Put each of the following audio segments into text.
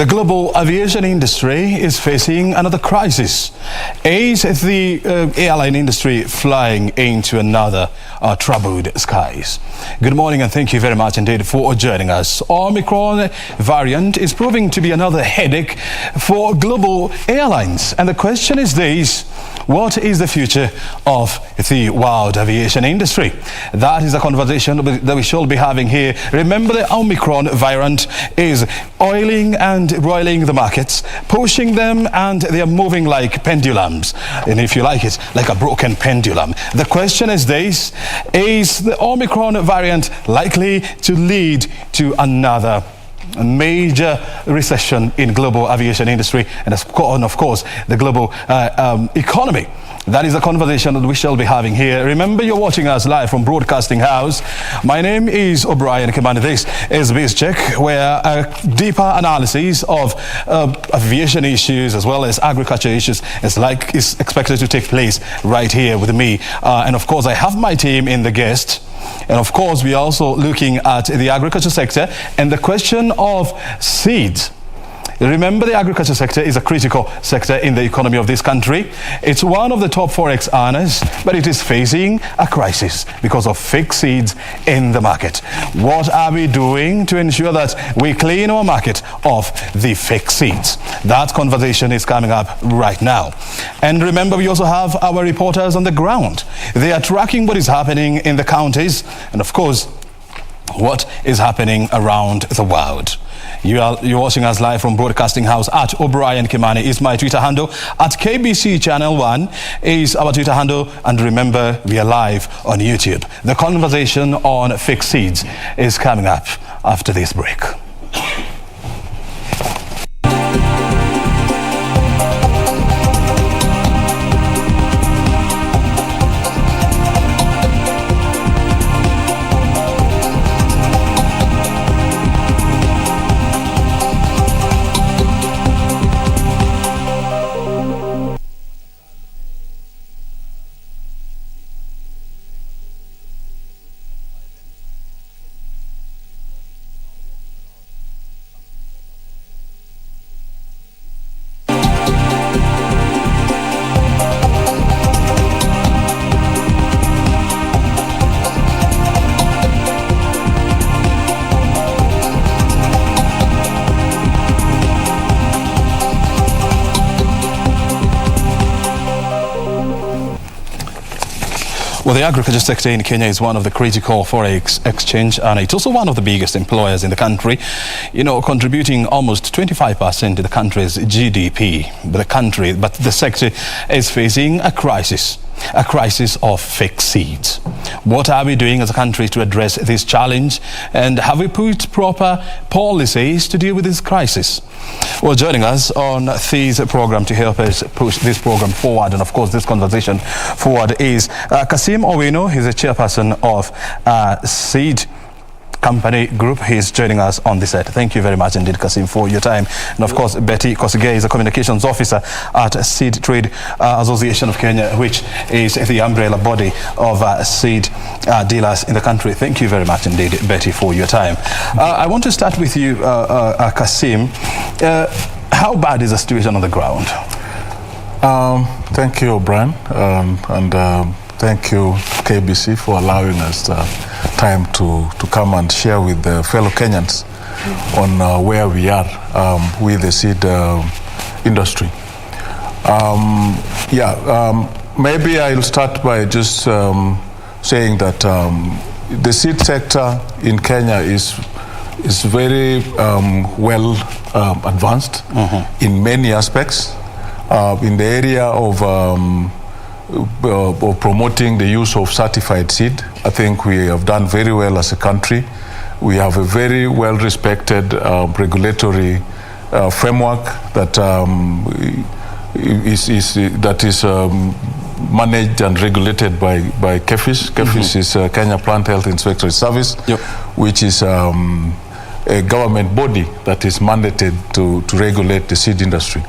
The global aviation industry is facing another crisis. Is the airline industry flying into another troubled skies? Good morning and thank you very much indeed for joining us. Omicron variant is proving to be another headache for global airlines. And the question is this: what is the future of the world aviation industry? That is a conversation that we shall be having here. Remember, the Omicron variant is oiling and roiling the markets, pushing them, and they are moving like pendulums. And if you like it, like a broken pendulum. The question is this: is the Omicron variant likely to lead to another major recession in global aviation industry and of course the global economy? That is a conversation that we shall be having here. Remember, you're watching us live from Broadcasting House. My name is Kimani. This is Biz Check, where a deeper analysis of aviation issues as well as agriculture issues is expected to take place right here with me. And of course, I have my team in the guest. And of course, we are also looking at the agriculture sector and the question of seeds. Remember, the agriculture sector is a critical sector in the economy of this country. It's one of the top forex earners, but it is facing a crisis because of fake seeds in the market. What are we doing to ensure that we clean our market of the fake seeds? That conversation is coming up right now. And remember, we also have our reporters on the ground. They are tracking what is happening in the counties and, of course, what is happening around the world. You're watching us live from Broadcasting House. At O'Brien Kimani is my Twitter handle. At KBC Channel 1 is our Twitter handle. And remember, we are live on YouTube. The conversation on fake seeds is coming up after this break. Well, the agriculture sector in Kenya is one of the critical forex exchange, and it's also one of the biggest employers in the country, contributing almost 25% to the country's GDP. But the sector is facing a crisis of fake seeds. What are we doing as a country to address this challenge? And have we put proper policies to deal with this crisis? Well, joining us on this program to help us push this program forward and, of course, this conversation forward is Kasim Owino. He's a chairperson of Seed Company Group. He's joining us on this set. Thank you very much indeed, Kasim, for your time. And of course, Betty Kosgei is a communications officer at Seed Trade Association of Kenya, which is the umbrella body of seed dealers in the country. Thank you very much indeed, Betty, for your time. I want to start with you, Kasim. How bad is the situation on the ground? Thank you, Brian, and thank you, KBC, for allowing us time to come and share with the fellow Kenyans on where we are with the seed industry. Maybe I'll start by just saying that the seed sector in Kenya is very well advanced in many aspects. In the area of promoting the use of certified seed, I think we have done very well as a country. We have a very well-respected regulatory framework that is managed and regulated by KEFIS. KEFIS is Kenya Plant Health Inspectorate Service, which is a government body that is mandated to regulate the seed industry.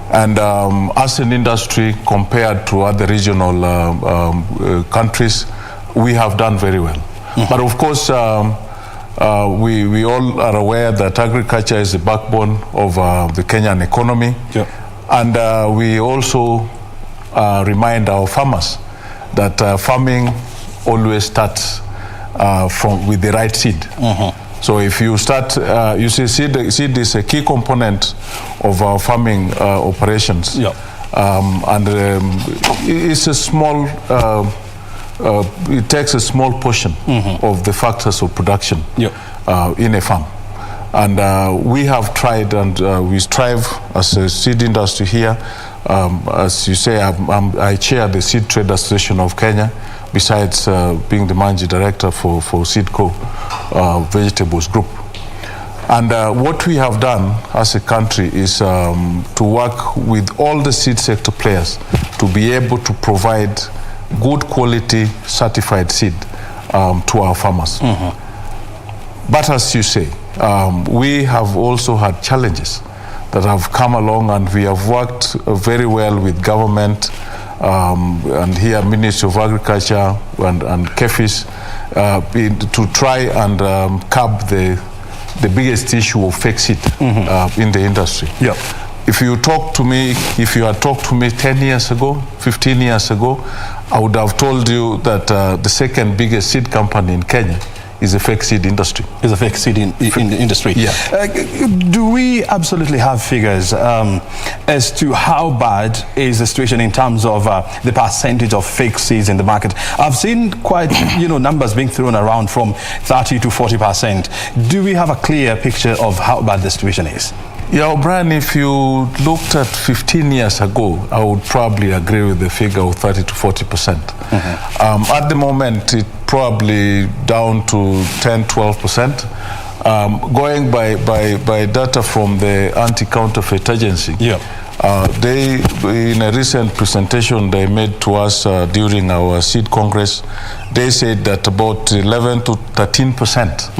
And as an industry, compared to other regional countries, we have done very well. But of course, We all are aware that agriculture is the backbone of the Kenyan economy. Yep. And we also remind our farmers that farming always starts with the right seed. So if you start, you see, seed is a key component of our farming operations. Yep. It's a small, it takes a small portion of the factors of production in a farm. And we have tried, and we strive as a seed industry here. As you say, I chair the Seed Trade Association of Kenya, besides being the managing director for Seedco Vegetables Group. And what we have done as a country is to work with all the seed sector players to be able to provide good quality certified seed to our farmers. But as you say, we have also had challenges that have come along, and we have worked very well with government and here Ministry of Agriculture and KEFIS to try and curb the biggest issue of fake seed in the industry. Yeah. If you had talked to me 10 years ago, 15 years ago, I would have told you that the second biggest seed company in Kenya is a fake seed industry. Is a fake seed in the industry. Yeah. Do we absolutely have figures as to how bad is the situation in terms of the percentage of fake seeds in the market? I've seen quite, numbers being thrown around from 30 to 40%. Do we have a clear picture of how bad the situation is? Yeah, O'Brien, if you looked at 15 years ago, I would probably agree with the figure of 30 to 40%. At the moment, it's probably down to 10, 12%. Going by data from the Anti-Counterfeit Agency, they, in a recent presentation they made to us during our Seed Congress, they said that about 11 to 13%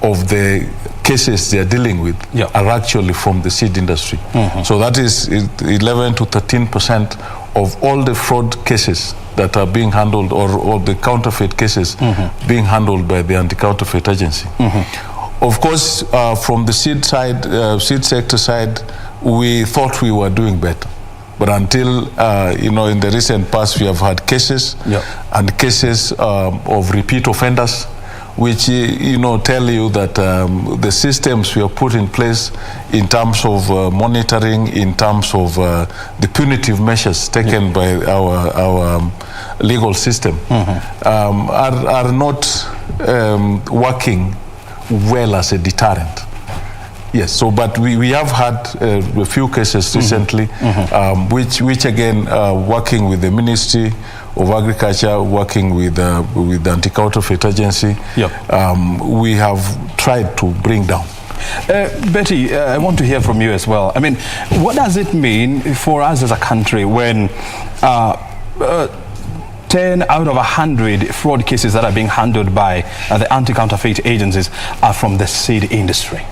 of the cases they are dealing with are actually from the seed industry. So that is 11 to 13% of all the fraud cases that are being handled, or the counterfeit cases being handled by the Anti-Counterfeit Agency. Of course, from the seed side, seed sector side, we thought we were doing better. But until, in the recent past, we have had cases and cases of repeat offenders, which tell you that the systems we have put in place in terms of monitoring, in terms of the punitive measures taken by our legal system are not working well as a deterrent. Yes, so but we have had a few cases recently, which again, working with the Ministry of Agriculture, working with the Anti-Counterfeit Agency, we have tried to bring down. Betty, I want to hear from you as well. I mean, what does it mean for us as a country when 10 out of 100 fraud cases that are being handled by the anti-counterfeit agencies are from the seed industry?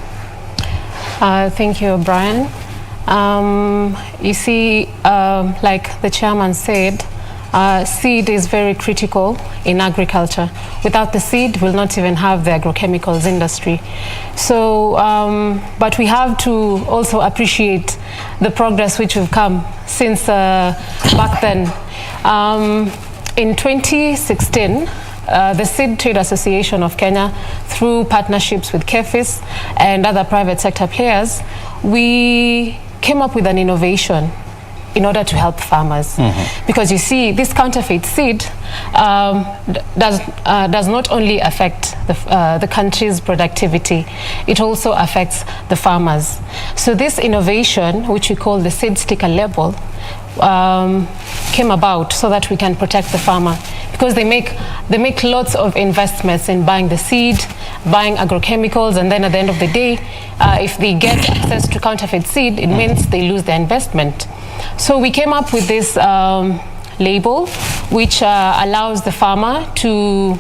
Thank you, Brian. You see, like the chairman said, seed is very critical in agriculture. Without the seed, we'll not even have the agrochemicals industry. So, but we have to also appreciate the progress which we've come since back then. In 2016, the Seed Trade Association of Kenya, through partnerships with KEFIS and other private sector players, we came up with an innovation in order to help farmers. Because you see, this counterfeit seed does not only affect the country's productivity, it also affects the farmers. So this innovation, which we call the seed sticker label, came about so that we can protect the farmer, because they make lots of investments in buying the seed, buying agrochemicals, and then at the end of the day, if they get access to counterfeit seed, it means they lose their investment. So we came up with this label, which allows the farmer to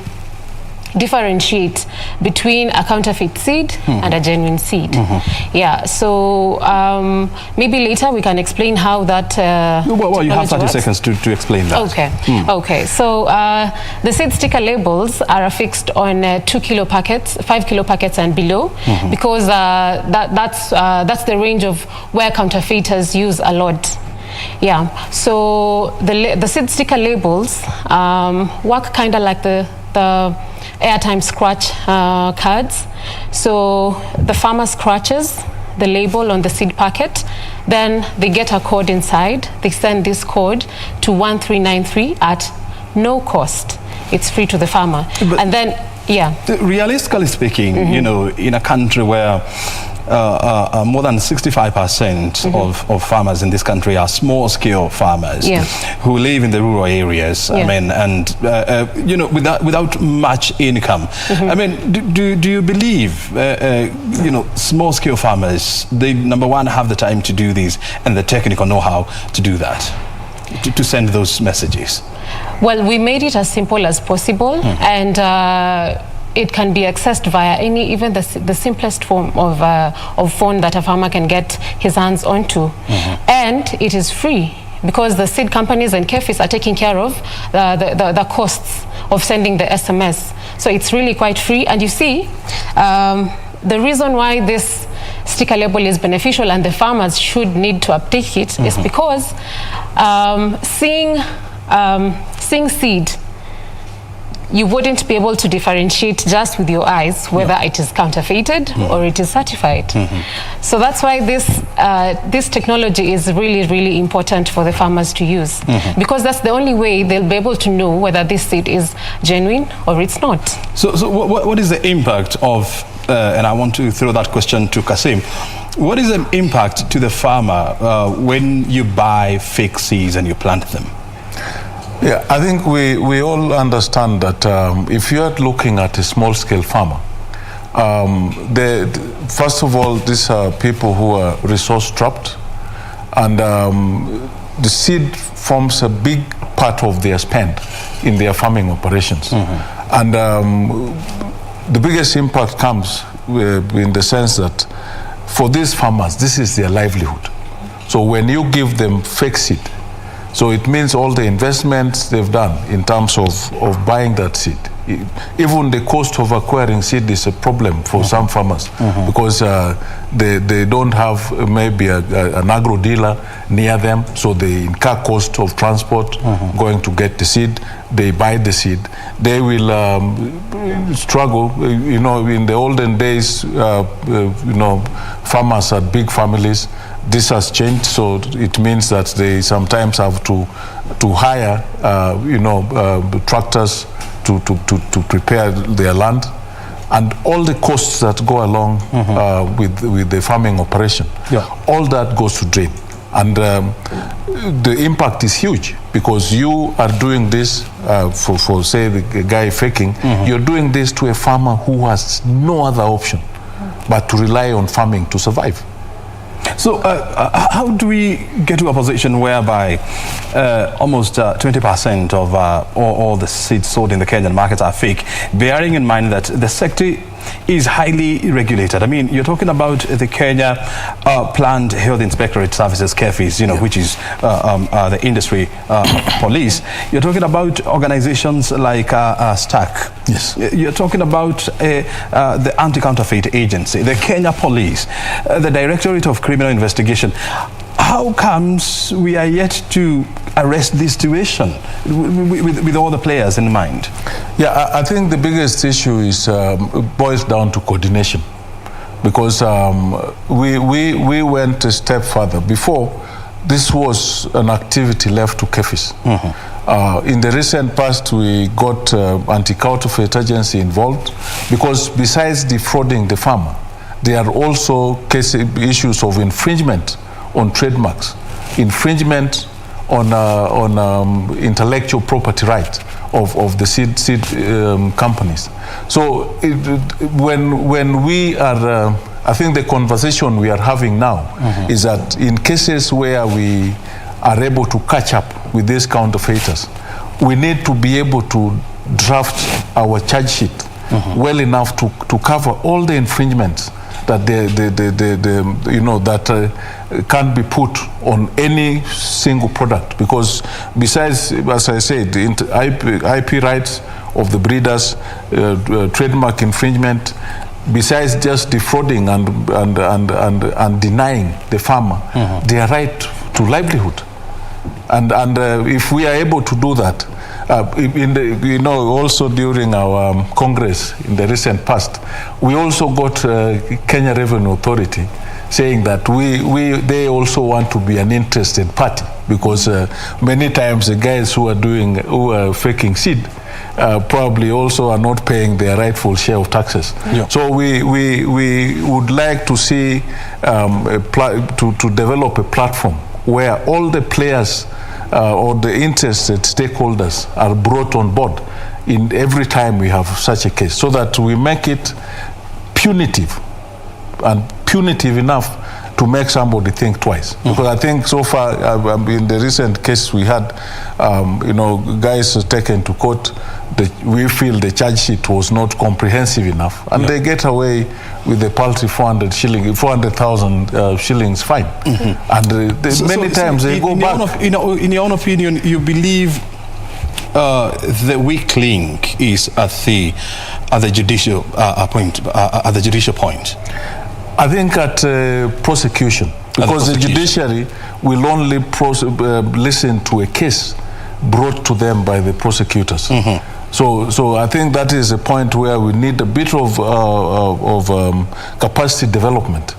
differentiate between a counterfeit seed and a genuine seed. Yeah, so maybe later we can explain how that well, you have 30 seconds to explain that. Okay. Okay, so the seed sticker labels are affixed on 2 kilo packets, 5 kilo packets and below, because that's the range of where counterfeiters use a lot. Yeah, so the seed sticker labels work kind of like the airtime scratch cards. So the farmer scratches the label on the seed packet, then they get a code inside. They send this code to 1393 at no cost. It's free to the farmer. But and then, yeah. Realistically speaking, you know, in a country where more than 65% of farmers in this country are small-scale farmers who live in the rural areas. I mean, and you know, without much income. I mean, do you believe you know, small-scale farmers, they number one have the time to do this and the technical know-how to do that, to send those messages? Well, we made it as simple as possible, and it can be accessed via even the simplest form of phone that a farmer can get his hands onto. And it is free, because the seed companies and KBC are taking care of the costs of sending the SMS. So it's really quite free. And you see, the reason why this sticker label is beneficial and the farmers should need to uptake it is because seeing seed, you wouldn't be able to differentiate just with your eyes whether it is counterfeited or it is certified. So that's why this technology is really, really important for the farmers to use, because that's the only way they'll be able to know whether this seed is genuine or it's not. So what is the impact of, and I want to throw that question to Kasim, what is the impact to the farmer when you buy fake seeds and you plant them? Yeah, I think we all understand that if you are looking at a small-scale farmer, first of all, these are people who are resource-strapped, and the seed forms a big part of their spend in their farming operations. And the biggest impact comes in the sense that for these farmers, this is their livelihood. So when you give them fake seed, so it means all the investments they've done in terms of buying that seed. Even the cost of acquiring seed is a problem for some farmers, because they don't have maybe an agro dealer near them, so they incur cost of transport going to get the seed. They buy the seed. They will struggle. You know, in the olden days, you know, farmers had big families. This has changed, so it means that they sometimes have to hire, you know, tractors to prepare their land, and all the costs that go along with the farming operation. All that goes to drain, and the impact is huge, because you are doing this for say the guy faking. You're doing this to a farmer who has no other option but to rely on farming to survive. So how do we get to a position whereby almost 20% of all the seeds sold in the Kenyan markets are fake, bearing in mind that the sector is highly regulated? I mean, you're talking about the Kenya Plant Health Inspectorate Services, KBC, you know, which is the industry police. You're talking about organizations like STAC. Yes. You're talking about the Anti-Counterfeit Agency, the Kenya Police, the Directorate of Criminal Investigation. How comes we are yet to arrest this situation with all the players in mind? Yeah, I think the biggest issue is boils down to coordination, because we went a step further. Before, this was an activity left to KBC. In the recent past, we got anti-counterfeit agency involved, because besides defrauding the farmer, there are also issues of infringement on trademarks, infringement on intellectual property right of the seed companies. So when we are, I think the conversation we are having now is that in cases where we are able to catch up with these counterfeiters, we need to be able to draft our charge sheet well enough to cover all the infringements that can't be put on any single product, because besides, as I said, the IP rights of the breeders, trademark infringement, besides just defrauding and denying the farmer their right to livelihood, and if we are able to do that, also during our Congress in the recent past, we also got Kenya Revenue Authority saying that they also want to be an interested party, because many times the guys who are faking seed probably also are not paying their rightful share of taxes. Yeah. So we would like to see to develop a platform where all the players or the interested stakeholders are brought on board in every time we have such a case, so that we make it punitive enough to make somebody think twice. Because I think so far, in the recent case we had, guys taken to court, we feel the charge sheet was not comprehensive enough, and they get away with a paltry 400,000 shillings fine. And many times they go back. In your own opinion, you believe the weak link is at the judicial point? I think at prosecution, because the judiciary will only listen to a case brought to them by the prosecutors. So I think that is a point where we need a bit of capacity development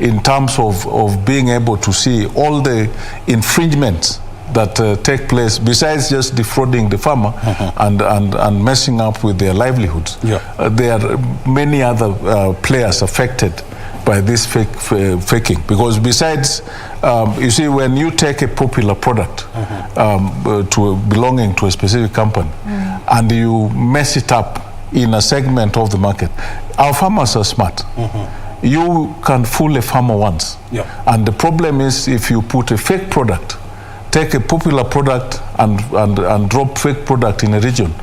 in terms of being able to see all the infringements that take place, besides just defrauding the farmer and messing up with their livelihoods. There are many other players affected by this faking, because besides, you see, when you take a popular product belonging to a specific company and you mess it up in a segment of the market, our farmers are smart. You can fool a farmer once, and the problem is if you put a fake product, take a popular product and drop fake product in a region,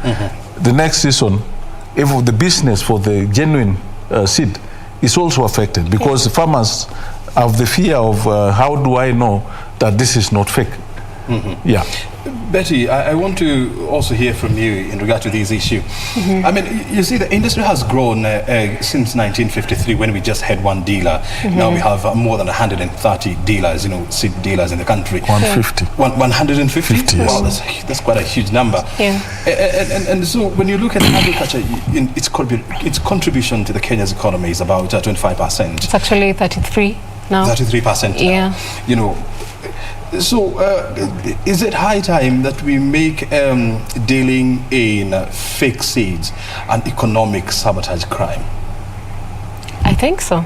the next season, if the business for the genuine seed is also affected, because the farmers have the fear of how do I know that this is not fake? Betty, I want to also hear from you in regard to this issue. I mean, you see, the industry has grown since 1953, when we just had one dealer. Now we have more than 130 dealers, seed dealers in the country. 150. 150? Wow, that's quite a huge number. And so when you look at agriculture, its contribution to the Kenya's economy is about 25%. It's actually 33 now. 33%. Yeah. So, is it high time that we make dealing in fake seeds an economic sabotage crime? I think so.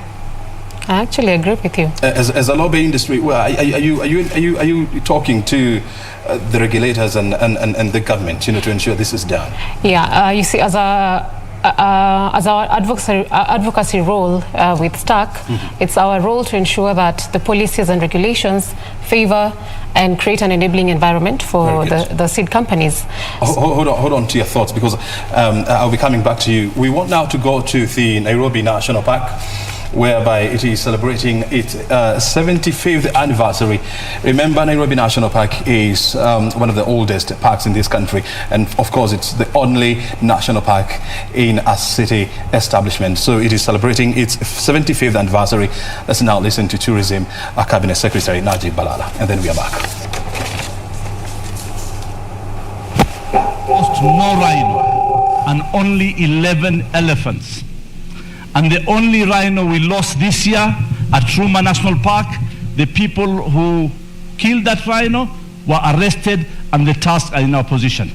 I actually agree with you. As a lobby industry, well, are you talking to the regulators and the government, to ensure this is done? Yeah, you see, as our advocacy role with STAC, it's our role to ensure that the policies and regulations favor and create an enabling environment for the seed companies. Hold on to your thoughts, because I'll be coming back to you. We want now to go to the Nairobi National Park, whereby it is celebrating its 75th anniversary. Remember, Nairobi National Park is one of the oldest parks in this country, and of course it's the only national park in a city establishment. So it is celebrating its 75th anniversary. Let's now listen to Tourism Cabinet Secretary Najib Balala, and then we are back. Lost no rhino and only 11 elephants. And the only rhino we lost this year at Truma National Park, the people who killed that rhino were arrested and the tusks are in our possession.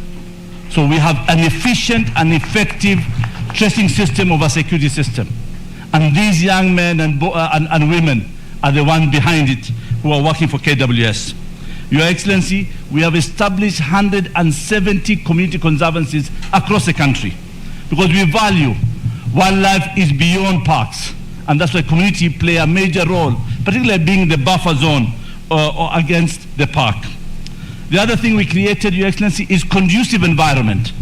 So we have an efficient and effective tracing system of a security system. And these young men and women are the ones behind it who are working for KWS. Your Excellency, we have established 170 community conservancies across the country because we value wildlife is beyond parks, and that's why community play a major role, particularly being the buffer zone or against the park. The other thing we created, Your Excellency, is conducive environment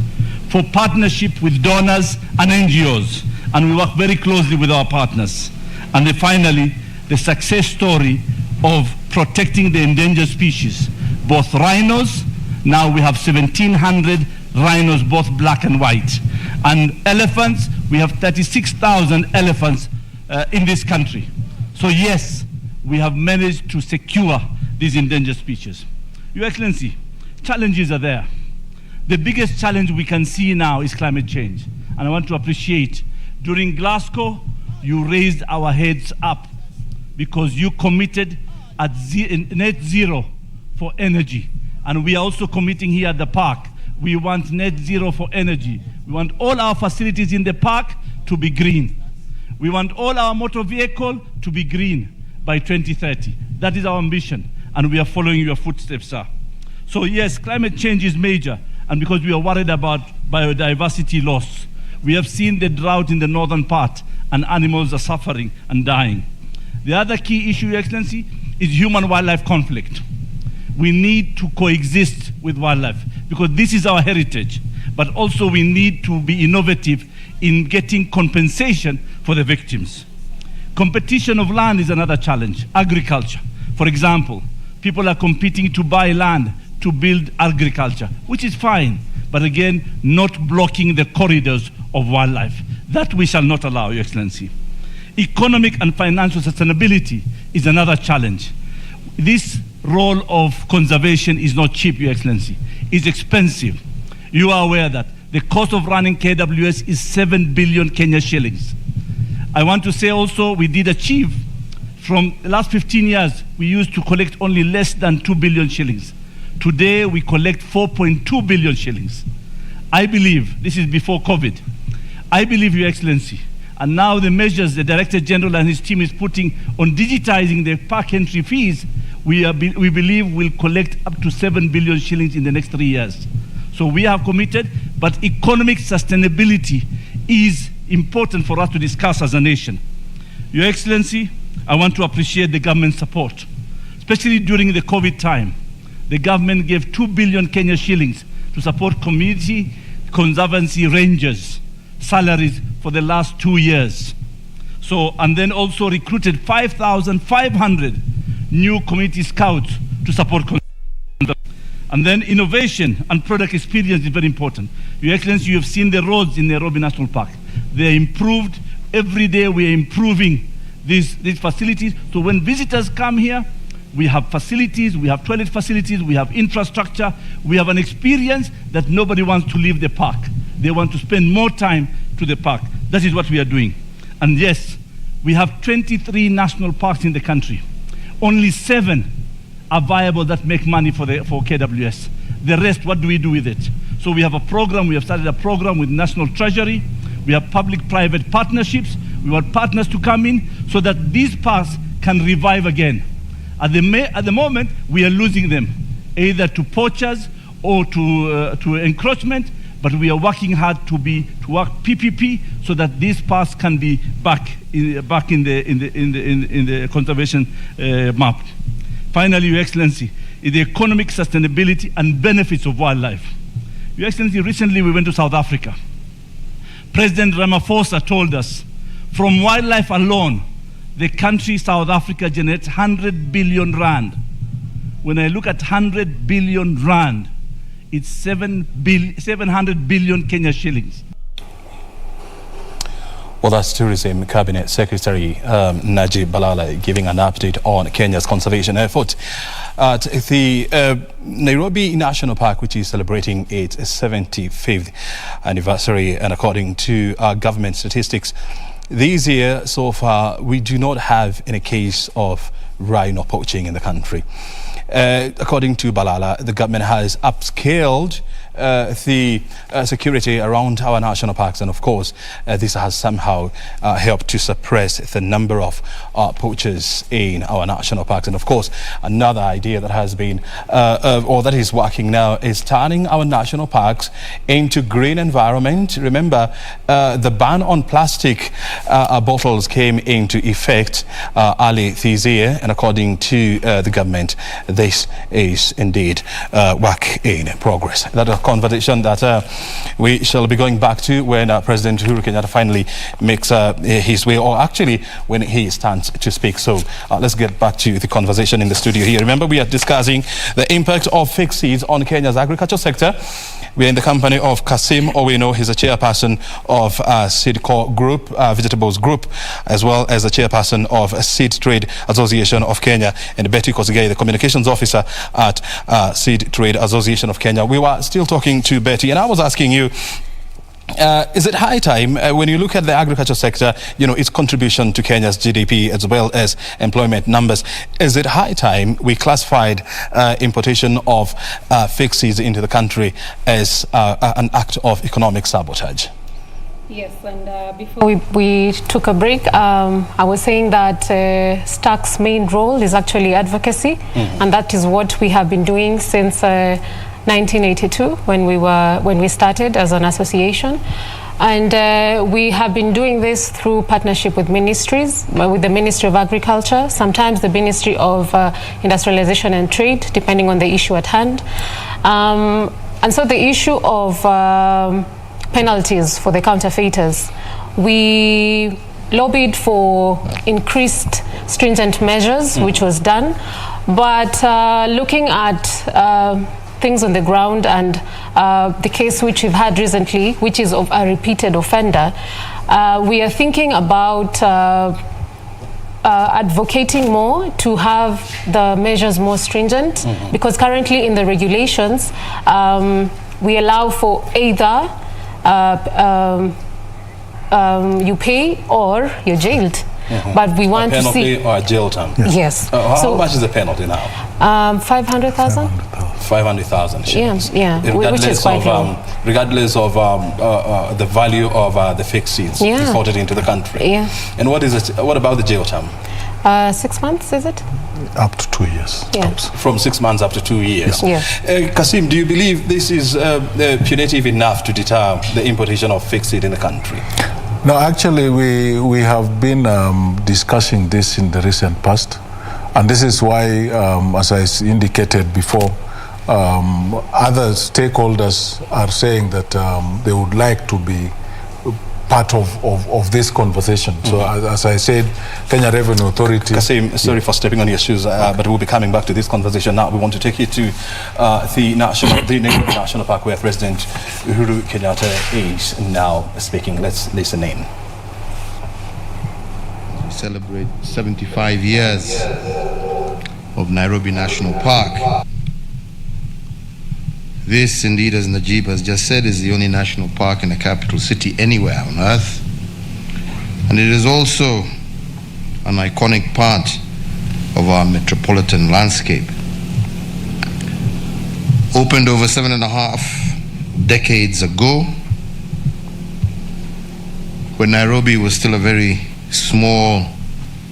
for partnership with donors and NGOs, and we work very closely with our partners. And then finally, the success story of protecting the endangered species, both rhinos. Now we have 1,700 rhinos, both black and white. And elephants, we have 36,000 elephants in this country. So yes, we have managed to secure these endangered species. Your Excellency, challenges are there. The biggest challenge we can see now is climate change. And I want to appreciate, during Glasgow, you raised our heads up because you committed at net zero for energy. And we are also committing here at the park. We want net zero for energy. We want all our facilities in the park to be green. We want all our motor vehicle to be green by 2030. That is our ambition, and we are following your footsteps, sir. So yes, climate change is major, and because we are worried about biodiversity loss. We have seen the drought in the northern part, and animals are suffering and dying. The other key issue, Your Excellency, is human-wildlife conflict. We need to coexist with wildlife because this is our heritage, but also we need to be innovative in getting compensation for the victims. Competition of land is another challenge. Agriculture, for example, people are competing to buy land to build agriculture, which is fine, but again, not blocking the corridors of wildlife. That we shall not allow, Your Excellency. Economic and financial sustainability is another challenge. This role of conservation is not cheap, Your Excellency. It's expensive. You are aware that the cost of running KWS is 7 billion Kenya shillings. I want to say also we did achieve, from the last 15 years, we used to collect only less than 2 billion shillings. Today, we collect 4.2 billion shillings. I believe, this is before COVID, I believe, Your Excellency, and now the measures the Director General and his team is putting on digitizing the park entry fees, we believe will collect up to 7 billion shillings in the next 3 years. So we have committed, but economic sustainability is important for us to discuss as a nation. Your Excellency, I want to appreciate the government support, especially during the COVID time. The government gave 2 billion Kenya shillings to support community conservancy rangers' salaries for the last 2 years. So, and then also recruited 5,500 new community scouts to support conservation. And then innovation and product experience is very important. Your Excellency, you have seen the roads in Nairobi National Park. They are improved. Every day we are improving these facilities. So when visitors come here, we have facilities, we have toilet facilities, we have infrastructure, we have an experience that nobody wants to leave the park. They want to spend more time to the park. That is what we are doing. And yes, we have 23 national parks in the country. Only 7 are viable that make money for KWS. The rest, what do we do with it? So we have a program, we have started a program with National Treasury. We have public-private partnerships. We want partners to come in so that these parks can revive again. At the moment, we are losing them, either to poachers or to encroachment, but we are working hard to work PPP so that these parks can be back in the conservation map. Finally, Your Excellency, is the economic sustainability and benefits of wildlife. Your Excellency, recently we went to South Africa. President Ramaphosa told us, from wildlife alone, the country South Africa generates 100 billion rand. When I look at 100 billion rand, it's 700 billion Kenya shillings. Well, that's Tourism Cabinet Secretary Najib Balala giving an update on Kenya's conservation effort at the Nairobi National Park, which is celebrating its 75th anniversary. And according to government statistics, this year, so far, we do not have any case of rhino poaching in the country. According to Balala, the government has upscaled the security around our national parks, and of course this has somehow helped to suppress the number of poachers in our national parks. And of course, another idea that has been or that is working now is turning our national parks into green environment. Remember, the ban on plastic bottles came into effect early this year, and according to the government, this is indeed work in progress. That conversation that we shall be going back to when President Uhuru Kenyatta finally makes his way, or actually when he stands to speak. So let's get back to the conversation in the studio here. Remember, we are discussing the impact of fake seeds on Kenya's agriculture sector. We are in the company of Kasim Owino. He's a chairperson of Seedco Group, Vegetables Group, as well as the chairperson of Seed Trade Association of Kenya, and Betty Kosgei, the communications officer at Seed Trade Association of Kenya. We were still talking to Betty, and I was asking you, is it high time, when you look at the agriculture sector, its contribution to Kenya's GDP as well as employment numbers, is it high time we classified importation of fake seeds into the country as an act of economic sabotage? Yes, and before we took a break, I was saying that STAC's main role is actually advocacy, and that is what we have been doing since 1982 when we started as an association, and we have been doing this through partnership with ministries, with the Ministry of Agriculture, sometimes the Ministry of Industrialization and Trade, depending on the issue at hand, and so the issue of penalties for the counterfeiters, we lobbied for increased stringent measures, which was done, but looking at things on the ground and the case which we've had recently, which is of a repeated offender, we are thinking about advocating more to have the measures more stringent, because currently in the regulations we allow for either you pay or you're jailed. But we want to see a penalty or a jail term. Yes. How much is the penalty now? 500,000. 500,000 shillings. Yeah, which is quite low. Regardless of the value of the fake seeds imported into the country. Yeah. And what is it? What about the jail term? 6 months, is it? Up to 2 years. Yeah. From 6 months up to 2 years. Yeah. Kasim, do you believe this is punitive enough to deter the importation of fake seed in the country? No, actually, we have been discussing this in the recent past, and this is why, as I indicated before, other stakeholders are saying that they would like to be part of this conversation. So as I said, Kenya Revenue Authority... Kasim, sorry for stepping on your shoes, but we'll be coming back to this conversation now. We want to take you to the Nairobi National Park, where President Uhuru Kenyatta is now speaking. Let's listen in. We celebrate 75 years of Nairobi National Park. This, indeed, as Najib has just said, is the only national park in a capital city anywhere on earth. And it is also an iconic part of our metropolitan landscape. Opened over 7.5 decades ago, when Nairobi was still a very small,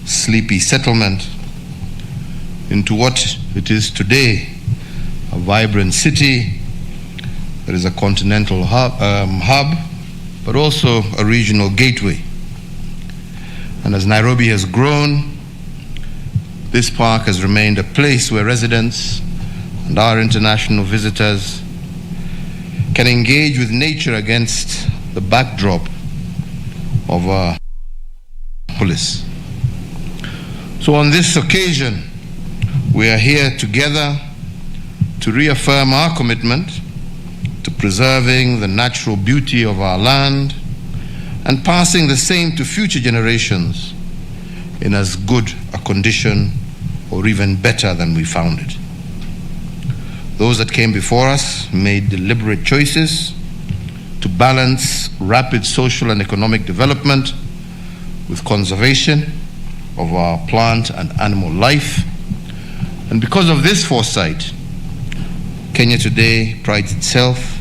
sleepy settlement, into what it is today, a vibrant city. There is a continental hub, but also a regional gateway. And as Nairobi has grown, this park has remained a place where residents and our international visitors can engage with nature against the backdrop of a polis. So on this occasion, we are here together to reaffirm our commitment to preserving the natural beauty of our land and passing the same to future generations in as good a condition or even better than we found it. Those that came before us made deliberate choices to balance rapid social and economic development with conservation of our plant and animal life. And because of this foresight, Kenya today prides itself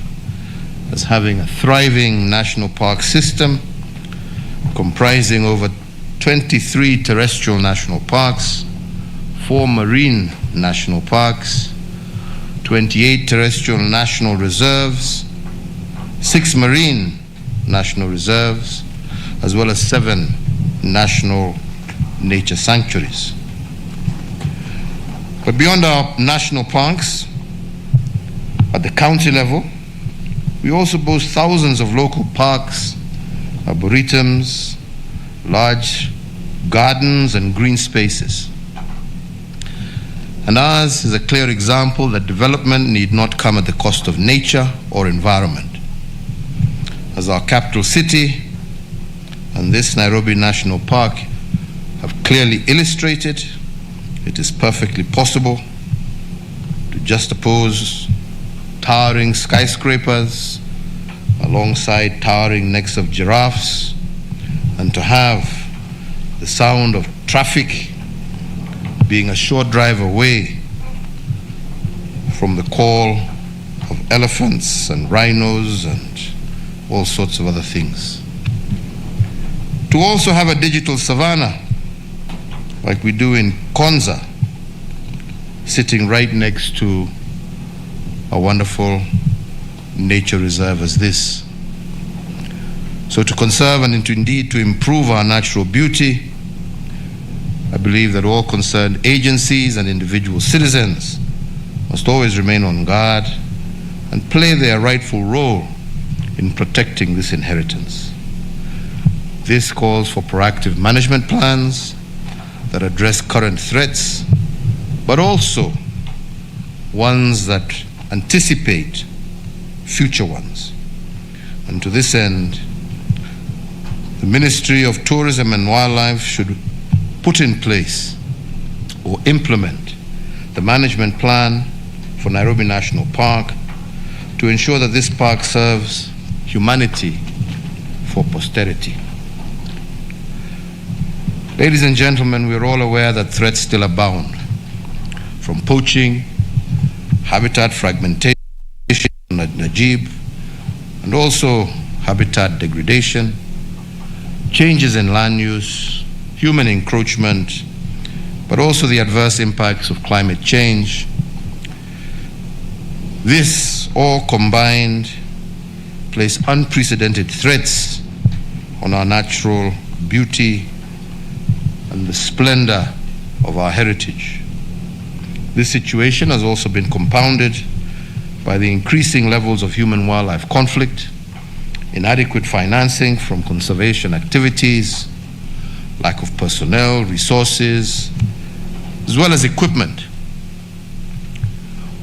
as having a thriving national park system comprising over 23 terrestrial national parks, 4 marine national parks, 28 terrestrial national reserves, 6 marine national reserves, as well as 7 national nature sanctuaries. But beyond our national parks, at the county level, We also boast thousands of local parks, arboretums, large gardens and green spaces. And ours is a clear example that development need not come at the cost of nature or environment. As our capital city and this Nairobi National Park have clearly illustrated, it is perfectly possible to juxtapose towering skyscrapers alongside towering necks of giraffes, and to have the sound of traffic being a short drive away from the call of elephants and rhinos and all sorts of other things. To also have a digital savanna like we do in Konza, sitting right next to a wonderful nature reserve as this. So to conserve and indeed to improve our natural beauty, I believe that all concerned agencies and individual citizens must always remain on guard and play their rightful role in protecting this inheritance. This calls for proactive management plans that address current threats, but also ones that anticipate future ones. And to this end, the Ministry of Tourism and Wildlife should put in place or implement the management plan for Nairobi National Park to ensure that this park serves humanity for posterity. Ladies and gentlemen, we're all aware that threats still abound, from poaching, habitat fragmentation, Najib, and also habitat degradation, changes in land use, human encroachment, but also the adverse impacts of climate change. This all combined place unprecedented threats on our natural beauty and the splendor of our heritage. This situation has also been compounded by the increasing levels of human-wildlife conflict, inadequate financing from conservation activities, lack of personnel, resources, as well as equipment.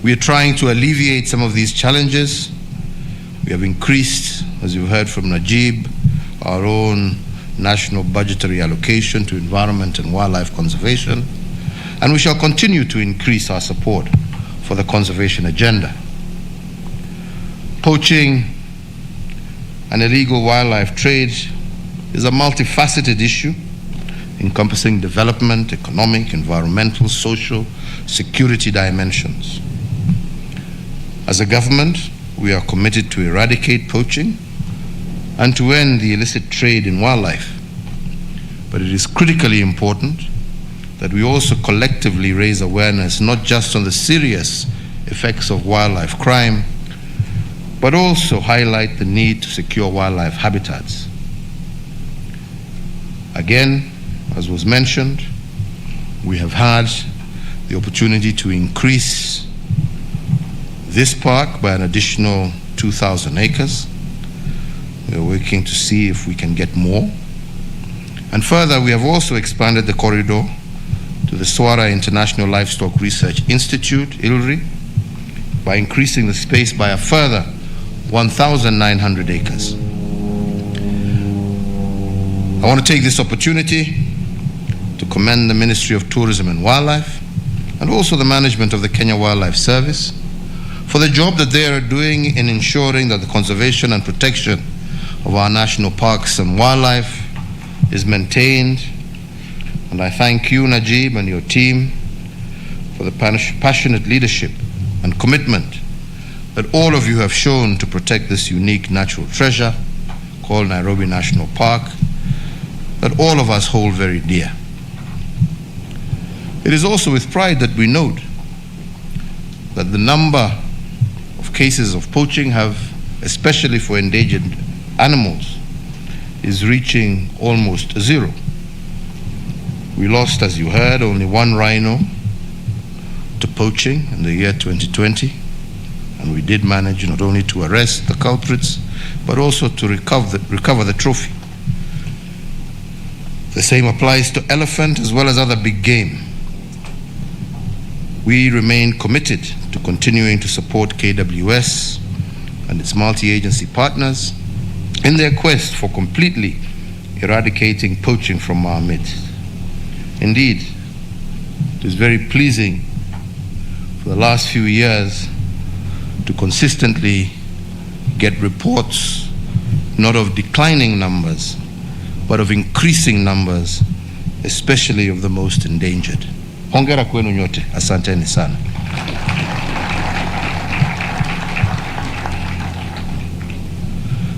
We are trying to alleviate some of these challenges. We have increased, as you heard from Najib, our own national budgetary allocation to environment and wildlife conservation, and we shall continue to increase our support for the conservation agenda. Poaching and illegal wildlife trade is a multifaceted issue encompassing development, economic, environmental, social, security dimensions. As a government, we are committed to eradicate poaching and to end the illicit trade in wildlife. But it is critically important that we also collectively raise awareness not just on the serious effects of wildlife crime, but also highlight the need to secure wildlife habitats. Again, as was mentioned, we have had the opportunity to increase this park by an additional 2,000 acres. We are working to see if we can get more. And further, we have also expanded the corridor to the Swara International Livestock Research Institute, ILRI, by increasing the space by a further 1,900 acres. I want to take this opportunity to commend the Ministry of Tourism and Wildlife and also the management of the Kenya Wildlife Service for the job that they are doing in ensuring that the conservation and protection of our national parks and wildlife is maintained. And I thank you, Najib, and your team for the passionate leadership and commitment that all of you have shown to protect this unique natural treasure called Nairobi National Park, that all of us hold very dear. It is also with pride that we note that the number of cases of poaching have, especially for endangered animals, is reaching almost zero. We lost, as you heard, only one rhino to poaching in the year 2020, and we did manage not only to arrest the culprits, but also to recover the trophy. The same applies to elephant as well as other big game. We remain committed to continuing to support KWS and its multi-agency partners in their quest for completely eradicating poaching from our midst. Indeed, it is very pleasing for the last few years to consistently get reports not of declining numbers, but of increasing numbers, especially of the most endangered. Hongera kwenu nyote, asanteni sana.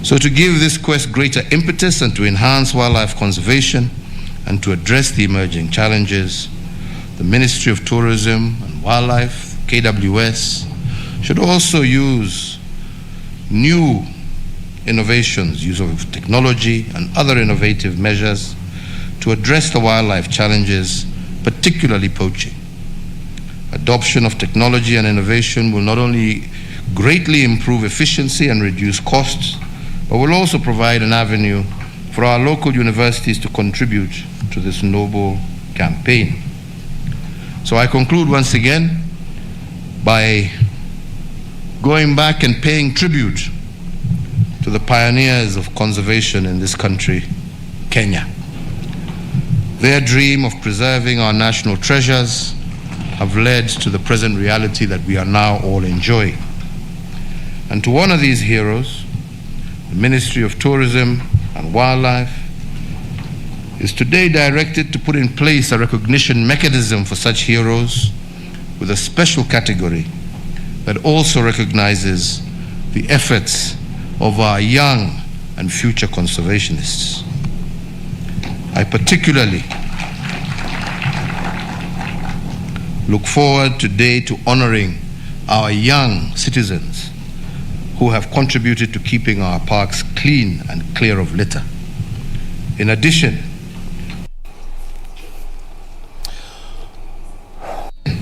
So to give this quest greater impetus and to enhance wildlife conservation and to address the emerging challenges, the Ministry of Tourism and Wildlife, KWS, should also use new innovations, use of technology and other innovative measures to address the wildlife challenges, particularly poaching. Adoption of technology and innovation will not only greatly improve efficiency and reduce costs, but will also provide an avenue for our local universities to contribute to this noble campaign. So I conclude once again by going back and paying tribute to the pioneers of conservation in this country, Kenya. Their dream of preserving our national treasures have led to the present reality that we are now all enjoying. And to honor these heroes, the Ministry of Tourism and Wildlife is today directed to put in place a recognition mechanism for such heroes with a special category that also recognizes the efforts of our young and future conservationists. I particularly look forward today to honoring our young citizens who have contributed to keeping our parks clean and clear of litter. In addition,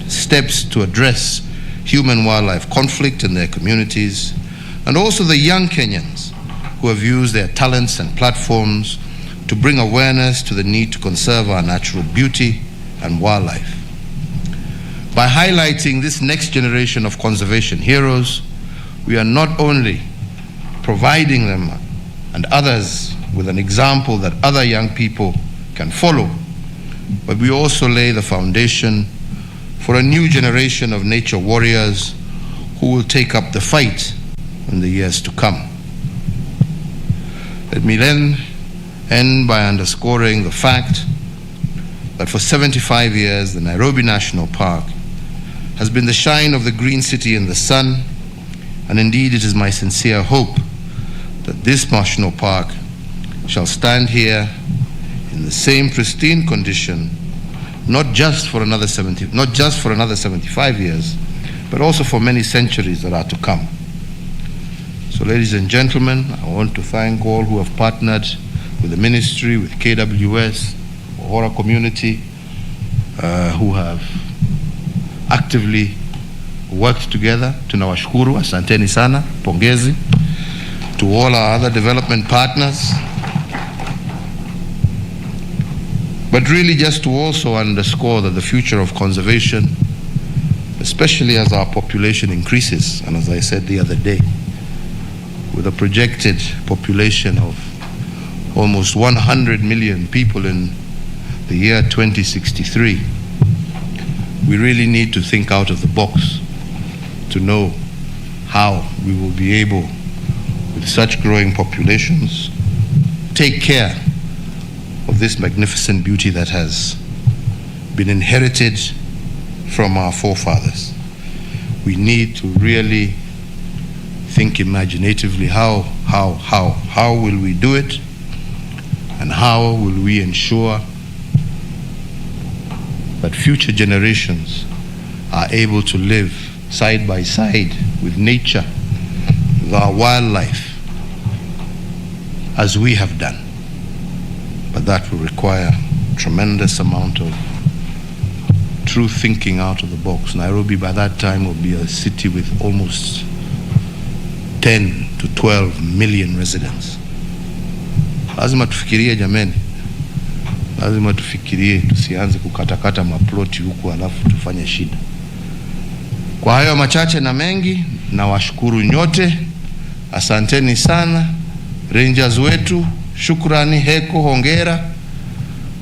steps to address human-wildlife conflict in their communities, and also the young Kenyans who have used their talents and platforms to bring awareness to the need to conserve our natural beauty and wildlife. By highlighting this next generation of conservation heroes, we are not only providing them and others with an example that other young people can follow, but we also lay the foundation for a new generation of nature warriors who will take up the fight in the years to come. Let me then end by underscoring the fact that for 75 years, the Nairobi National Park has been the shine of the green city in the sun, and indeed it is my sincere hope that this national park shall stand here in the same pristine condition, not just for another 75 years, but also for many centuries that are to come. So ladies and gentlemen, I want to thank all who have partnered with the ministry, with KWS, Hora community, who have actively worked together. Tunawashukuru, asanteni sana, pongezi. To all our other development partners. But really just to also underscore that the future of conservation, especially as our population increases, and as I said the other day, with a projected population of almost 100 million people in the year 2063, we really need to think out of the box to know how we will be able, with such growing populations, take care of this magnificent beauty that has been inherited from our forefathers. We need to really think imaginatively how will we do it, and how will we ensure that future generations are able to live side by side with nature, with our wildlife, as we have done. But that will require a tremendous amount of true thinking out of the box. Nairobi by that time will be a city with almost 10 to 12 million residents. Lazima tufikirie jameni. Lazima tufikirie, tusianze kukatakata maploti huku alafu tufanye shida. Kwa hayo machache na mengi, na washukuru nyote. Asanteni sana Rangers wetu, shukrani, heko, hongera.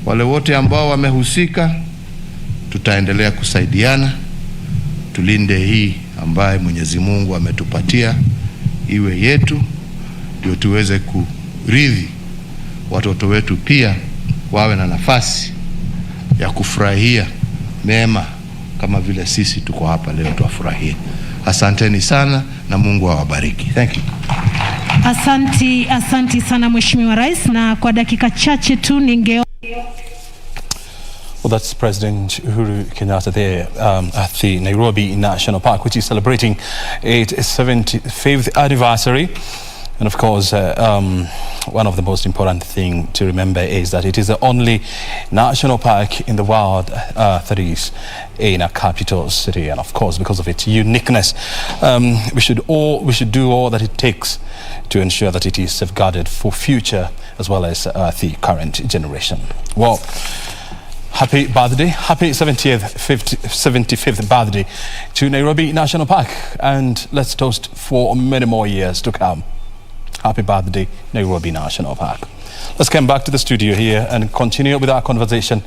Wale wote ambao wamehusika, tutaendelea kusaidiana. Tulinde hii ambaye Mwenyezi Mungu ametupatia iwe yetu, ndio tuweze kuridhi watoto wetu pia wawe na nafasi ya kufurahia mema kama vile sisi tuko hapa leo tuwafurahie. Asanteni sana na Mungu awabariki. Thank you. Asanti sana Mheshimiwa Rais, na kwa dakika chache tu Well, that's President Uhuru Kenyatta there at the Nairobi National Park, which is celebrating its 75th anniversary. And of course, one of the most important things to remember is that it is the only national park in the world that is in a capital city. And of course, because of its uniqueness, we should do all that it takes to ensure that it is safeguarded for future as well as the current generation. Well, happy birthday, happy 75th birthday to Nairobi National Park, and let's toast for many more years to come. Happy birthday, Nairobi National Park. Let's come back to the studio here and continue with our conversation,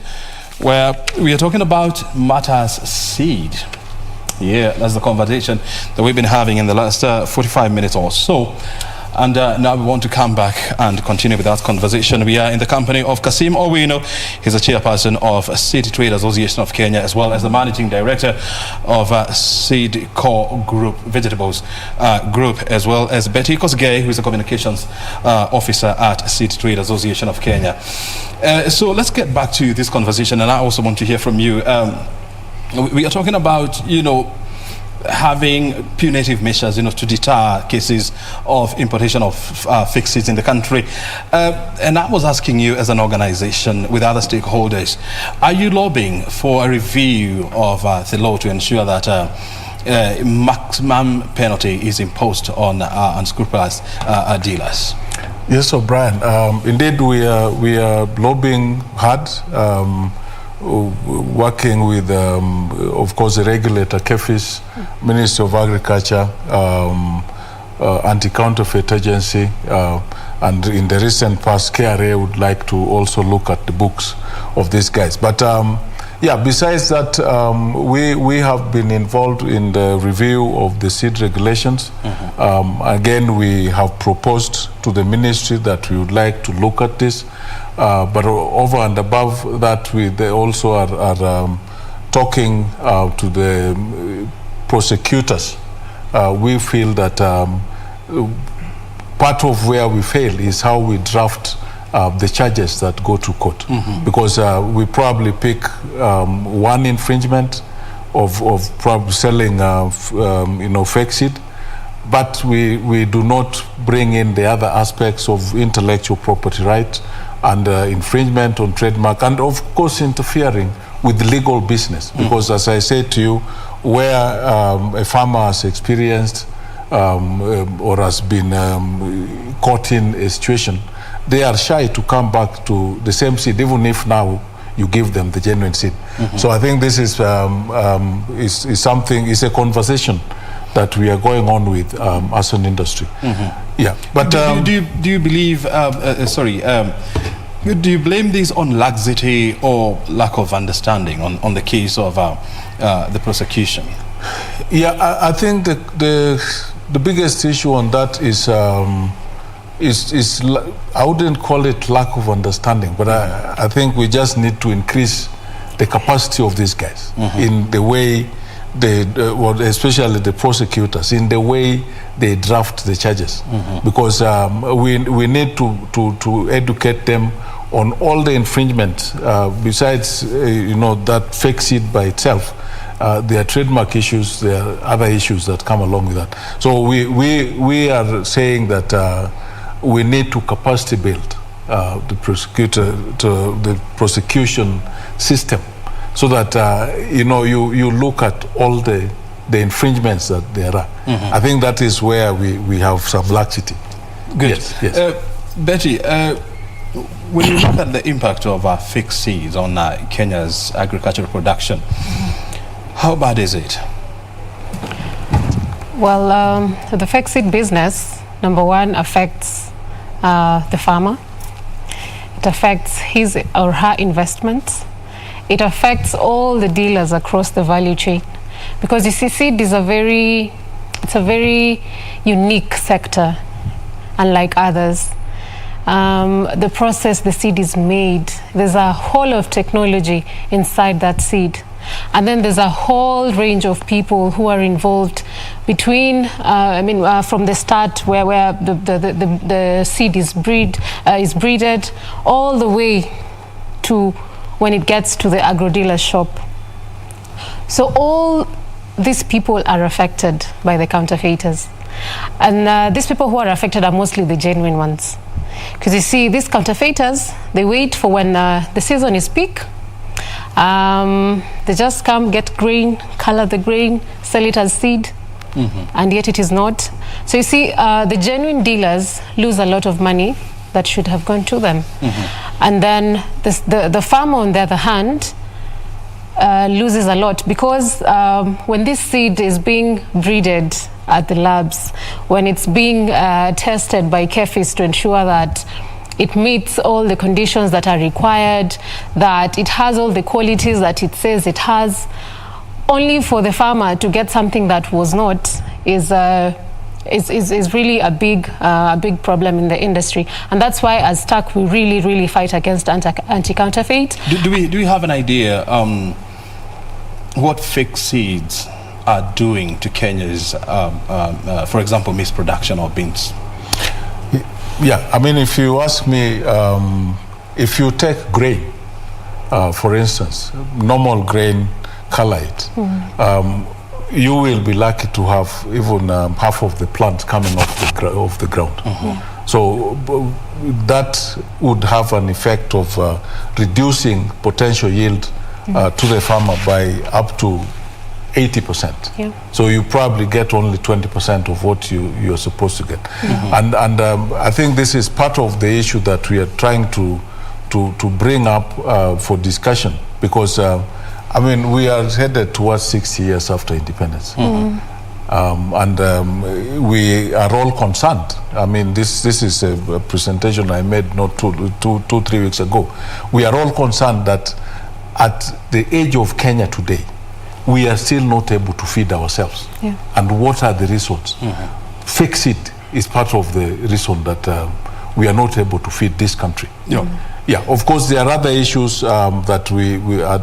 where we are talking about matters seed. Yeah, that's the conversation that we've been having in the last 45 minutes or so. And now we want to come back and continue with that conversation. We are in the company of Kasim Owino. He's the chairperson of Seed Trade Association of Kenya, as well as the managing director of Seed Core Group, Vegetables Group, as well as Betty Kosgei, who is the communications officer at Seed Trade Association of Kenya. So let's get back to this conversation, and I also want to hear from you. We are talking about, having punitive measures, to deter cases of importation of fixed seeds in the country. And I was asking you, as an organization with other stakeholders, are you lobbying for a review of the law to ensure that maximum penalty is imposed on unscrupulous dealers? Yes, O'Brien. Indeed, we are lobbying hard. Working with, of course, the regulator, KBC, Ministry of Agriculture, Anti-Counterfeit Agency, and in the recent past, KRA would like to also look at the books of these guys. But besides that, we have been involved in the review of the seed regulations. Again, we have proposed to the ministry that we would like to look at this. But over and above that, they also are talking to the prosecutors. We feel that part of where we fail is how we draft the charges that go to court. Because we probably pick one infringement of probably selling fake seed, but we do not bring in the other aspects of intellectual property right and infringement on trademark, and of course interfering with legal business. Because as I said to you, where a farmer has experienced or has been caught in a situation, they are shy to come back to the same seed, even if now you give them the genuine seed. So I think this is something, is a conversation that we are going on with as an industry. Yeah, but do you believe? Do you blame this on laxity or lack of understanding on the case of the prosecution? Yeah, I think the biggest issue on that is I wouldn't call it lack of understanding, but I think we just need to increase the capacity of these guys in the way especially the prosecutors, in the way they draft the charges, because we need to educate them on all the infringement. Besides, that fake seed by itself, there are trademark issues, there are other issues that come along with that. So we are saying that we need to capacity build the prosecution system, so that you look at all the the infringements that there are. I think that is where we have some laxity. Good. Yes. Betty, when you look at the impact of fixed seeds on Kenya's agricultural production, how bad is it? Well, the fixed seed business, number one, affects the farmer. It affects his or her investments. It affects all the dealers across the value chain, because you see, seed is a very unique sector, unlike others. The process the seed is made, there's a whole of technology inside that seed. And then there's a whole range of people who are involved between, from the start where the seed is breeded, all the way to when it gets to the agro-dealer shop. So all these people are affected by the counterfeiters. And these people who are affected are mostly the genuine ones. Because you see, these counterfeiters, they wait for when the season is peak. They just come, get grain, color the grain, sell it as seed, and yet it is not. So you see, the genuine dealers lose a lot of money that should have gone to them. And then the farmer, on the other hand, loses a lot, because when this seed is being breeded at the labs, when it's being tested by KBC to ensure that it meets all the conditions that are required, that it has all the qualities that it says it has, only for the farmer to get something that was not is really a big problem in the industry. And that's why as TAC we really fight against anti-counterfeit. Do we have an idea what fixed seeds are doing to Kenya's, for example, misproduction of beans? Yeah, I mean, if you ask me, if you take grain, for instance, normal grain, color it, you will be lucky to have even half of the plant coming off the ground. So that would have an effect of reducing potential yield to the farmer by up to 80%. Yeah. So you probably get only 20% of what you're supposed to get. And I think this is part of the issue that we are trying to bring up for discussion, because I mean, we are headed towards 60 years after independence. And we are all concerned. I mean, this is a presentation I made not 3 weeks ago. We are all concerned that at the age of Kenya today, we are still not able to feed ourselves. Yeah. And what are the reasons? Fix it is part of the reason that we are not able to feed this country. Yeah, of course, there are other issues that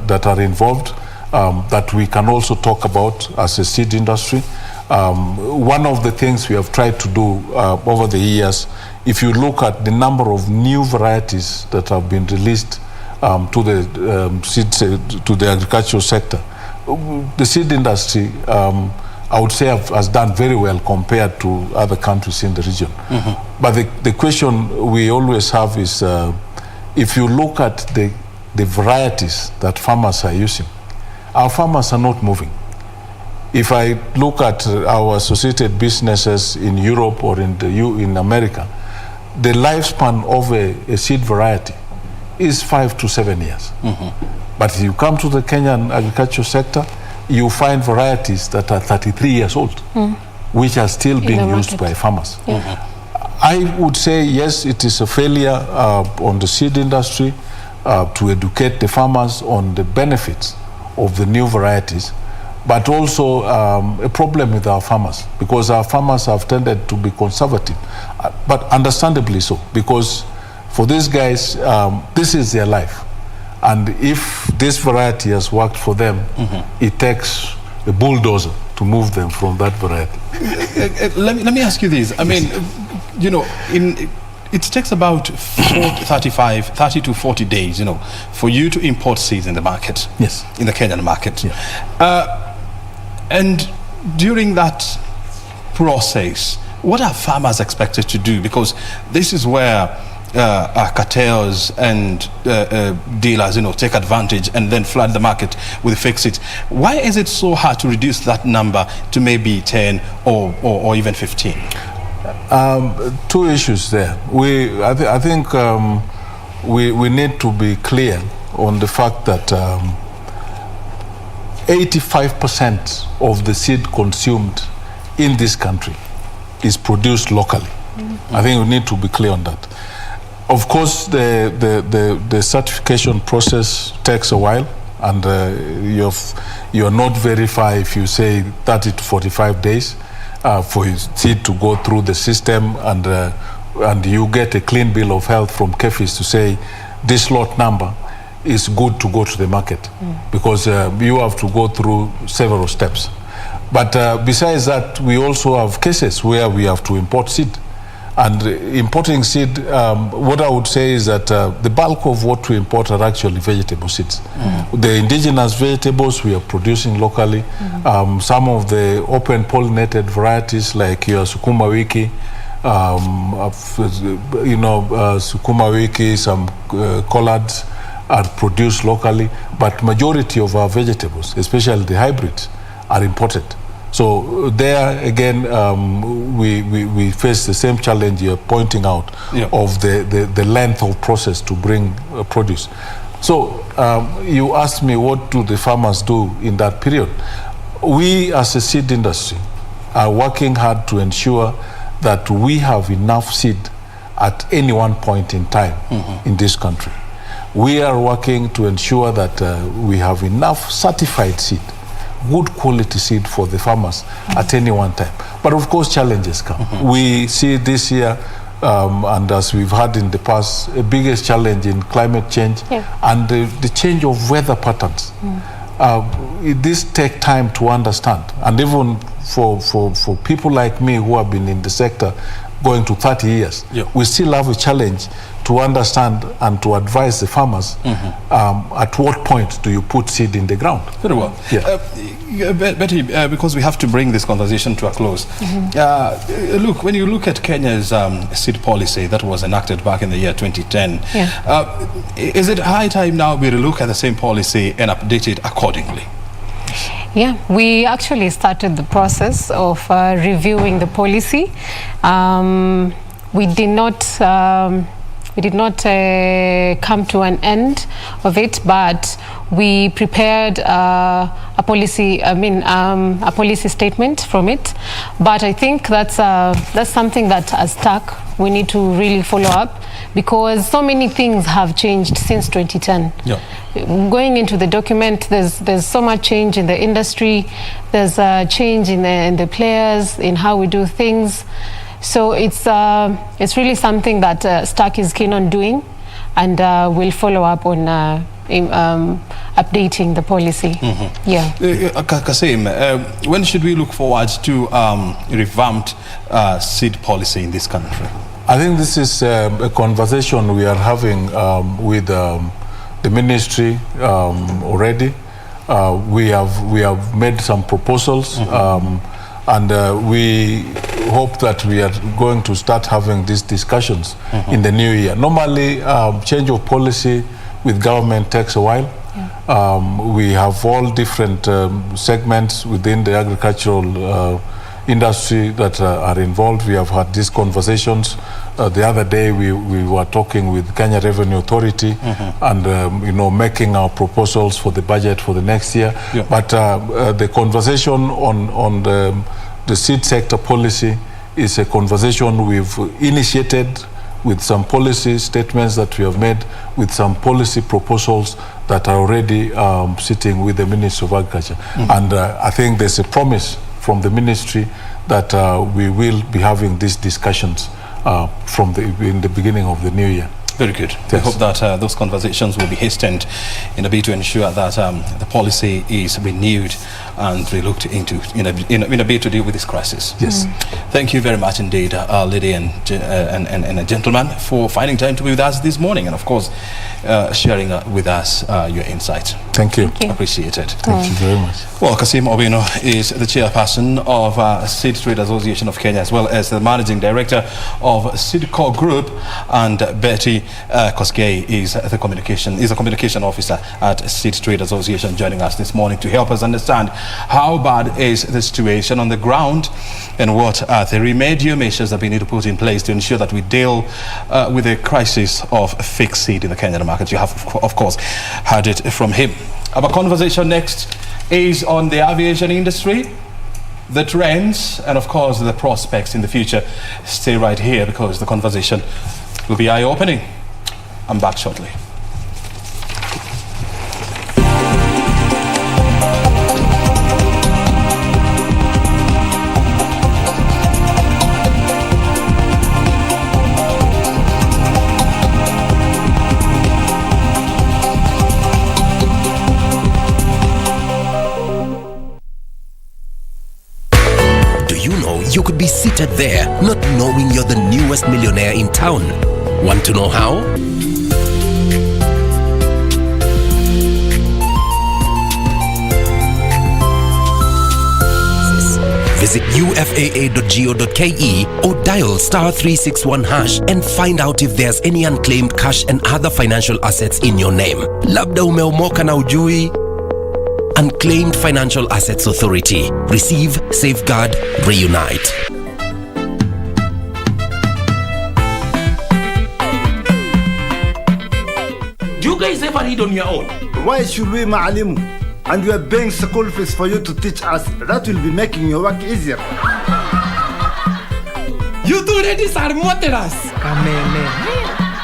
that are involved that we can also talk about as a seed industry. One of the things we have tried to do over the years, if you look at the number of new varieties that have been released to the agricultural sector, the seed industry, I would say, has done very well compared to other countries in the region. But the question we always have is, if you look at the varieties that farmers are using, our farmers are not moving. If I look at our associated businesses in Europe or in America, the lifespan of a seed variety is 5 to 7 years. But if you come to the Kenyan agricultural sector, you find varieties that are 33 years old, which are still being used by farmers. I would say, yes, it is a failure on the seed industry to educate the farmers on the benefits of the new varieties, but also a problem with our farmers, because our farmers have tended to be conservative, but understandably so, because for these guys, this is their life. And if this variety has worked for them, it takes a bulldozer to move them from that variety. Let me ask you this. I mean, you know, it takes about 30 to 40 days, you know, for you to import seeds in the market. Yes. In the Kenyan market. Yeah. And during that process, what are farmers expected to do? Because this is where cartels and dealers, take advantage and then flood the market with fake seeds. Why is it so hard to reduce that number to maybe 10 or even 15? Two issues there. I think we need to be clear on the fact that 85% of the seed consumed in this country is produced locally. I think we need to be clear on that. Of course, the certification process takes a while, and you're not verified if you say 30 to 45 days for seed to go through the system, and you get a clean bill of health from KEFIS to say this lot number is good to go to the market, because you have to go through several steps. But besides that, we also have cases where we have to import seed. And importing seed, what I would say is that the bulk of what we import are actually vegetable seeds. The indigenous vegetables we are producing locally. Some of the open pollinated varieties like your sukuma wiki, sukuma wiki, some collards are produced locally, but majority of our vegetables, especially the hybrids, are imported. So there again, we face the same challenge you're pointing out, of the length of process to bring produce. So you asked me, what do the farmers do in that period? We as a seed industry are working hard to ensure that we have enough seed at any one point in time in this country. We are working to ensure that we have enough certified seed, good quality seed for the farmers at any one time. But of course, challenges come. We see this year, and as we've had in the past, the biggest challenge in climate change and the change of weather patterns. This takes time to understand. And even for people like me who have been in the sector going to 30 years, we still have a challenge to understand and to advise the farmers at what point do you put seed in the ground. Very well. Betty, because we have to bring this conversation to a close. Look, when you look at Kenya's seed policy that was enacted back in the year 2010, is it high time now we look at the same policy and update it accordingly? Yeah, we actually started the process of reviewing the policy. We did not come to an end of it, but we prepared a policy. A policy statement from it. But I think that's something that has stuck. We need to really follow up, because so many things have changed since 2010. Going into the document, there's so much change in the industry. There's a change in the players, in how we do things. So it's really something that STARK is keen on doing, and we'll follow up on updating the policy. Kasim, when should we look forward to revamped seed policy in this country? I think this is a conversation we are having with the ministry already. We have made some proposals, and we hope that we are going to start having these discussions in the new year. Normally, change of policy with government takes a while. We have all different segments within the agricultural industry that are involved. We have had these conversations. The other day we were talking with Kenya Revenue Authority and making our proposals for the budget for the next year. But the conversation on the seed sector policy is a conversation we've initiated with some policy statements that we have made, with some policy proposals that are already sitting with the Ministry of Agriculture. And I think there's a promise from the ministry that we will be having these discussions in the beginning of the new year. Very good. Yes. I hope that those conversations will be hastened in a bid to ensure that the policy is renewed and be looked into in a bid to deal with this crisis. Yes. Thank you very much indeed, lady and gentlemen, for finding time to be with us this morning, and of course sharing with us your insights. Thank you. Appreciate it. Thank you very much. Well, Kasim Obino is the chairperson of Seed Trade Association of Kenya, as well as the managing director of Seedco Group, and Betty Kosgei is a communication officer at Seed Trade Association, joining us this morning to help us understand how bad is the situation on the ground and what are the remedial measures that we need to put in place to ensure that we deal with the crisis of fake seed in the Kenyan market. You have, of course, heard it from him. Our conversation next is on the aviation industry, the trends, and of course the prospects in the future. Stay right here because the conversation will be eye-opening. I'm back shortly. You could be seated there, not knowing you're the newest millionaire in town. Want to know how? Visit ufaa.go.ke or dial *361# and find out if there's any unclaimed cash and other financial assets in your name. Labda umeomoka na ujui. Unclaimed Financial Assets Authority. Receive, safeguard, reunite. Do you guys ever read on your own? Why should we, Ma'alimu? And we are paying school fees for you to teach us. That will be making your work easier. You two ladies are murderers.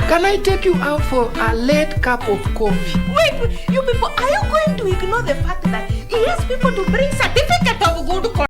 Can I take you out for a late cup of coffee? Wait, you people, are you going to ignore the fact that he has people to bring certificate of good conduct?